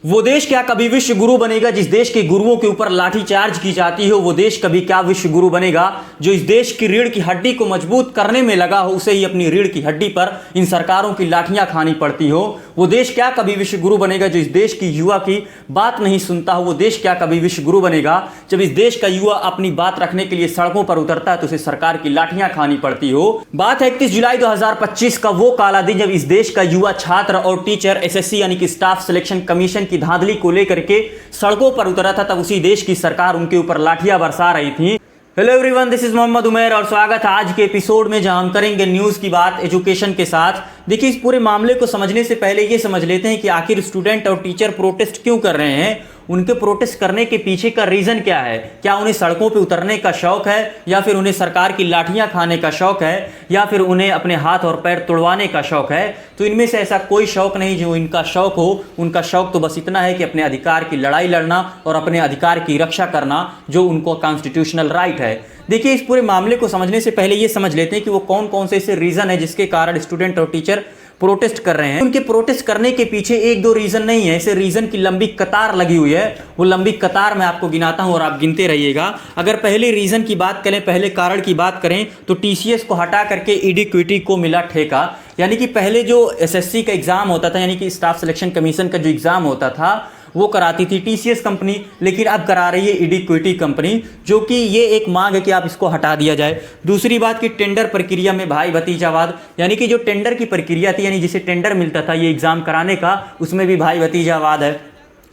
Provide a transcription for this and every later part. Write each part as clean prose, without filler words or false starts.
वो देश क्या कभी विश्व गुरु बनेगा जिस देश के गुरुओं के ऊपर लाठीचार्ज की जाती हो। वो देश कभी क्या विश्व गुरु बनेगा जो इस देश की रीढ़ की हड्डी को मजबूत करने में लगा हो, उसे ही अपनी रीढ़ की हड्डी पर इन सरकारों की लाठियां खानी पड़ती हो। वो देश क्या कभी विश्व गुरु बनेगा जो इस देश की युवा की बात नहीं सुनता हो। वो देश क्या कभी विश्व गुरु बनेगा जब इस देश का युवा अपनी बात रखने के लिए सड़कों पर उतरता है तो उसे सरकार की लाठियां खानी पड़ती हो। बात है 31 जुलाई 2025 का, वो काला दिन जब इस देश का युवा छात्र और टीचर एसएससी यानी कि स्टाफ सिलेक्शन कमीशन की धांधली को लेकर के सड़कों पर उतरा था। तब उसी देश की सरकार उनके ऊपर लाठियां बरसा रही थी। Hello everyone, this is Mohammad Umair और स्वागत है आज के एपिसोड में जहां हम करेंगे न्यूज़ की बात एजुकेशन के साथ। देखिए, इस पूरे मामले को समझने से पहले ये समझ लेते हैं कि आखिर स्टूडेंट और टीचर प्रोटेस्ट क्यों कर रहे हैं, उनके प्रोटेस्ट करने के पीछे का रीज़न क्या है। क्या उन्हें सड़कों पे उतरने का शौक है, या फिर उन्हें सरकार की लाठियां खाने का शौक है, या फिर उन्हें अपने हाथ और पैर तोड़वाने का शौक है। तो इनमें से ऐसा कोई शौक नहीं जो इनका शौक हो। उनका शौक तो बस इतना है कि अपने अधिकार की लड़ाई लड़ना और अपने अधिकार की रक्षा करना, जो उनको कॉन्स्टिट्यूशनल राइट है। देखिए, इस पूरे मामले को समझने से पहले ये समझ लेते हैं कि वो कौन कौन से ऐसे रीज़न है जिसके कारण स्टूडेंट और टीचर प्रोटेस्ट कर रहे हैं। उनके प्रोटेस्ट करने के पीछे एक दो रीजन नहीं है, ऐसे रीजन की लंबी कतार लगी हुई है। वो लंबी कतार मैं आपको गिनाता हूं और आप गिनते रहिएगा। अगर पहले रीजन की बात करें, पहले कारण की बात करें, तो टीसीएस को हटा करके इडिक्विटी को मिला ठेका। यानी कि पहले जो एसएससी का एग्जाम होता था, यानी कि स्टाफ सिलेक्शन कमीशन का जो एग्जाम होता था, वो कराती थी टीसीएस कंपनी, लेकिन अब करा रही है इडिक्विटी कंपनी, जो कि ये एक मांग है कि आप इसको हटा दिया जाए। दूसरी बात कि टेंडर प्रक्रिया में भाई भतीजावाद, यानी कि जो टेंडर की प्रक्रिया थी, यानी जिसे टेंडर मिलता था ये एग्जाम कराने का, उसमें भी भाई भतीजावाद है।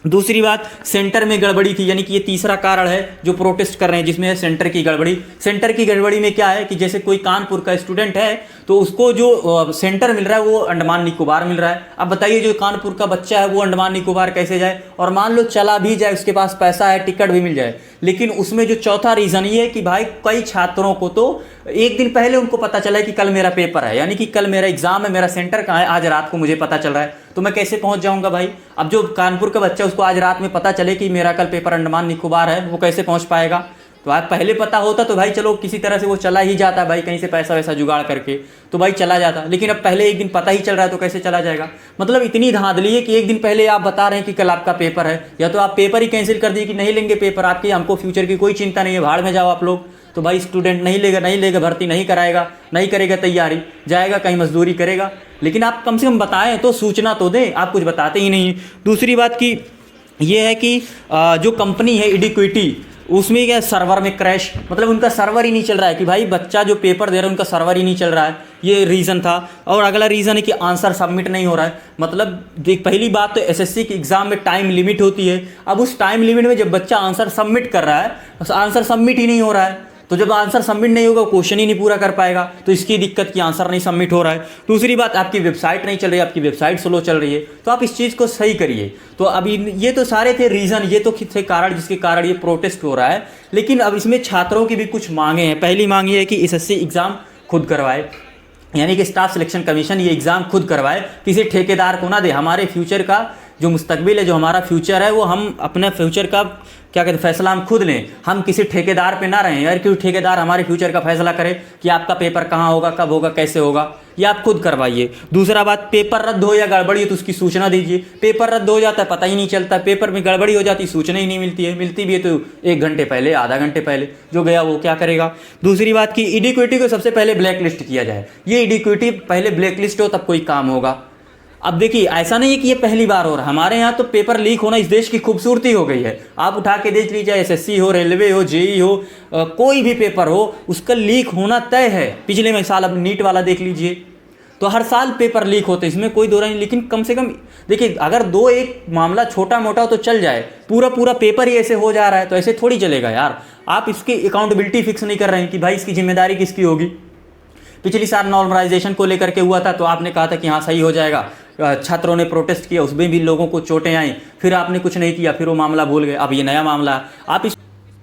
दूसरी बात, सेंटर में गड़बड़ी थी, यानी कि ये तीसरा कारण है जो प्रोटेस्ट कर रहे हैं, जिसमें है सेंटर की गड़बड़ी। सेंटर की गड़बड़ी में क्या है कि जैसे कोई कानपुर का स्टूडेंट है तो उसको जो सेंटर मिल रहा है वो अंडमान निकोबार मिल रहा है। अब बताइए, जो कानपुर का बच्चा है वो अंडमान निकोबार कैसे जाए, और मान लो चला भी जाए, उसके पास पैसा है, टिकट भी मिल जाए। लेकिन उसमें जो चौथा रीज़न ये है कि भाई कई छात्रों को तो एक दिन पहले उनको पता चला है कि कल मेरा पेपर है, यानी कि कल मेरा एग्जाम है, मेरा सेंटर कहाँ है, आज रात को मुझे पता चल रहा है, तो मैं कैसे पहुंच जाऊंगा भाई। अब जो कानपुर का बच्चा उसको आज रात में पता चले कि मेरा कल पेपर अंडमान निकोबार है, वो कैसे पहुंच पाएगा। तो आज पहले पता होता तो भाई चलो किसी तरह से वो चला ही जाता भाई, कहीं से पैसा वैसा जुगाड़ करके, तो भाई चला जाता। लेकिन अब पहले एक दिन पता ही चल रहा है तो कैसे चला जाएगा। मतलब इतनी धांधली है कि एक दिन पहले आप बता रहे हैं कि कल आपका पेपर है, या तो आप पेपर ही कैंसिल कर दिए कि नहीं लेंगे पेपर आपके, हमको फ्यूचर की कोई चिंता नहीं है, भाड़ में जाओ आप लोग। तो भाई स्टूडेंट नहीं लेगा भर्ती, नहीं कराएगा, नहीं करेगा तैयारी, जाएगा कहीं मजदूरी करेगा। लेकिन आप कम से कम बताएं तो, सूचना तो दें, आप कुछ बताते ही नहीं। दूसरी बात की ये है कि जो कंपनी है इडिक्विटी, उसमें क्या सर्वर में क्रैश, मतलब उनका सर्वर ही नहीं चल रहा है कि भाई बच्चा जो पेपर दे रहा है उनका सर्वर ही नहीं चल रहा है, ये रीज़न था। और अगला रीज़न है कि आंसर सबमिट नहीं हो रहा है। मतलब देख, पहली बात तो एसएससी के एग्ज़ाम में टाइम लिमिट होती है। अब उस टाइम लिमिट में जब बच्चा आंसर सबमिट कर रहा है, आंसर सबमिट ही नहीं हो रहा है, तो जब आंसर सबमिट नहीं होगा क्वेश्चन ही नहीं पूरा कर पाएगा, तो इसकी दिक्कत कि आंसर नहीं सबमिट हो रहा है। दूसरी बात, आपकी वेबसाइट नहीं चल रही है, आपकी वेबसाइट स्लो चल रही है, तो आप इस चीज़ को सही करिए। तो अभी ये तो सारे थे रीज़न, ये तो थे कारण जिसके कारण ये प्रोटेस्ट हो रहा है। लेकिन अब इसमें छात्रों की भी कुछ मांगे हैं। पहली मांग ये है कि एसएससी एग्ज़ाम खुद करवाए, यानी कि स्टाफ सिलेक्शन कमीशन ये एग्ज़ाम खुद करवाए, किसी ठेकेदार को ना दे। हमारे फ्यूचर का जो मुस्तकबिल है, जो हमारा फ्यूचर है, वो हम अपने फ्यूचर का क्या कहते हैं फैसला हम खुद लें, हम किसी ठेकेदार पे ना रहें यार, क्योंकि ठेकेदार हमारे फ्यूचर का फैसला करे कि आपका पेपर कहाँ होगा, कब होगा, कैसे होगा, ये आप खुद करवाइए। दूसरा बात, पेपर रद्द हो या गड़बड़ी हो तो उसकी सूचना दीजिए। पेपर रद्द हो जाता है पता ही नहीं चलता, पेपर में गड़बड़ी हो जाती सूचना ही नहीं मिलती है, मिलती भी है तो 1 घंटे पहले, आधा घंटे पहले, जो गया वो क्या करेगा। दूसरी बात की इडिक्विटी को सबसे पहले ब्लैक लिस्ट किया जाए, ये इडिक्विटी पहले ब्लैक लिस्ट हो तब कोई काम होगा। अब देखिए, ऐसा नहीं है कि ये पहली बार हो रहा है, हमारे यहाँ तो पेपर लीक होना इस देश की खूबसूरती हो गई है। आप उठा के देख लीजिए, एसएससी हो, रेलवे हो, जेई हो, कोई भी पेपर हो, उसका लीक होना तय है। पिछले में साल अब नीट वाला देख लीजिए, तो हर साल पेपर लीक होते, इसमें कोई दो नहीं। लेकिन कम से कम देखिए, अगर दो एक मामला छोटा मोटा हो तो चल जाए, पूरा पेपर ही ऐसे हो जा रहा है तो ऐसे थोड़ी चलेगा यार। आप इसकी अकाउंटेबिलिटी फिक्स नहीं कर रहे हैं कि भाई इसकी जिम्मेदारी किसकी होगी। पिछली साल नॉर्मलाइजेशन को लेकर के हुआ था तो आपने कहा था कि हाँ सही हो जाएगा, छात्रों ने प्रोटेस्ट किया, उसमें भी लोगों को चोटें आई, फिर आपने कुछ नहीं किया, फिर वो मामला भूल गए। अब ये नया मामला आप इस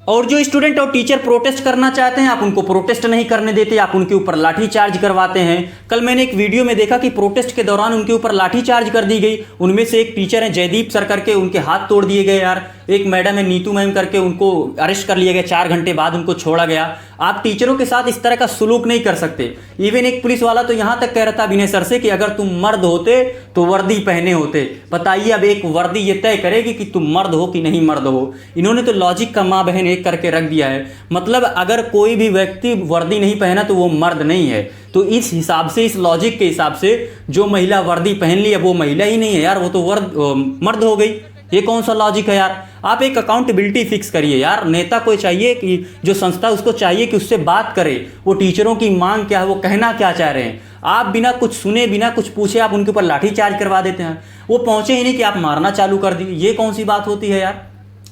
और जो स्टूडेंट और टीचर प्रोटेस्ट करना चाहते हैं, आप उनको प्रोटेस्ट नहीं करने देते, आप उनके ऊपर लाठी चार्ज करवाते हैं। कल मैंने एक वीडियो में देखा कि प्रोटेस्ट के दौरान उनके ऊपर लाठी चार्ज कर दी गई। उनमें से एक टीचर हैं जयदीप सर करके, उनके हाथ तोड़ दिए गए यार। एक मैडम है नीतू मैम करके, उनको अरेस्ट कर लिया गया, 4 घंटे बाद उनको छोड़ा गया। आप टीचरों के साथ इस तरह का सुलूक नहीं कर सकते। इवन एक पुलिस वाला तो यहाँ तक कह रहा था विनय सर से कि अगर तुम मर्द होते तो वर्दी पहने होते। बताइए, अब एक वर्दी ये तय करेगी कि तुम मर्द हो कि नहीं मर्द हो। इन्होंने तो लॉजिक का माँ बहन एक करके रख दिया है। मतलब अगर कोई भी व्यक्ति वर्दी नहीं पहना तो वो मर्द नहीं है। तो इस हिसाब से, इस लॉजिक के हिसाब से, जो महिला वर्दी पहन ली अब वो महिला ही नहीं है यार, वो तो मर्द हो गई। ये कौन सा लॉजिक है यार? आप एक अकाउंटेबिलिटी फिक्स करिए यार। नेता को चाहिए कि जो संस्था, उसको चाहिए कि उससे बात करे, वो टीचरों की मांग क्या है, वो कहना क्या चाह रहे हैं। आप बिना कुछ सुने, बिना कुछ पूछे आप उनके ऊपर लाठीचार्ज करवा देते हैं। वो पहुंचे ही नहीं कि आप मारना चालू कर दिए। ये कौन सी बात होती है यार?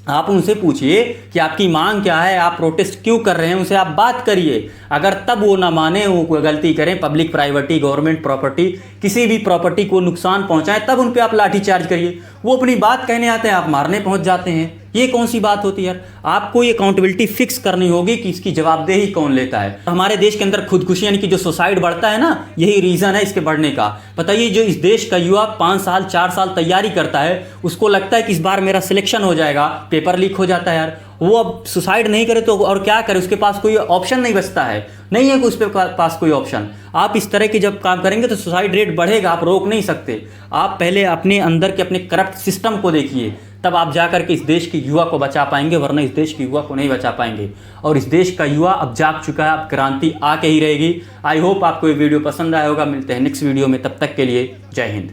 आप उनसे पूछिए कि आपकी मांग क्या है, आप प्रोटेस्ट क्यों कर रहे हैं, उनसे आप बात करिए। अगर तब वो ना माने, वो कोई गलती करें, पब्लिक प्रॉपर्टी, गवर्नमेंट प्रॉपर्टी, किसी भी प्रॉपर्टी को नुकसान पहुंचाएं, तब उन पे आप लाठीचार्ज करिए। वो अपनी बात कहने आते हैं, आप मारने पहुंच जाते हैं। ये कौन सी बात होती है यार? आपको ये अकाउंटेबिलिटी फिक्स करनी होगी कि इसकी जवाबदेही कौन लेता है। हमारे देश के अंदर खुदकुशी यानी कि जो सुसाइड बढ़ता है ना, यही रीज़न है इसके बढ़ने का। बताइए, जो इस देश का युवा 5 साल 4 साल तैयारी करता है, उसको लगता है कि इस बार मेरा सिलेक्शन हो जाएगा, पेपर लीक हो जाता है यार, वो अब सुसाइड नहीं करे तो और क्या करे? उसके पास कोई ऑप्शन नहीं बचता है, नहीं है उसके पास कोई ऑप्शन। आप इस तरह के जब काम करेंगे तो सुसाइड रेट बढ़ेगा, आप रोक नहीं सकते। आप पहले अपने अंदर के अपने करप्ट सिस्टम को देखिए, तब आप जाकर के इस देश के युवा को बचा पाएंगे, वरना इस देश के युवा को नहीं बचा पाएंगे। और इस देश का युवा अब जाग चुका है, अब क्रांति आके ही रहेगी। आई होप आपको ये वीडियो पसंद आया होगा। मिलते हैं नेक्स्ट वीडियो में, तब तक के लिए जय हिंद।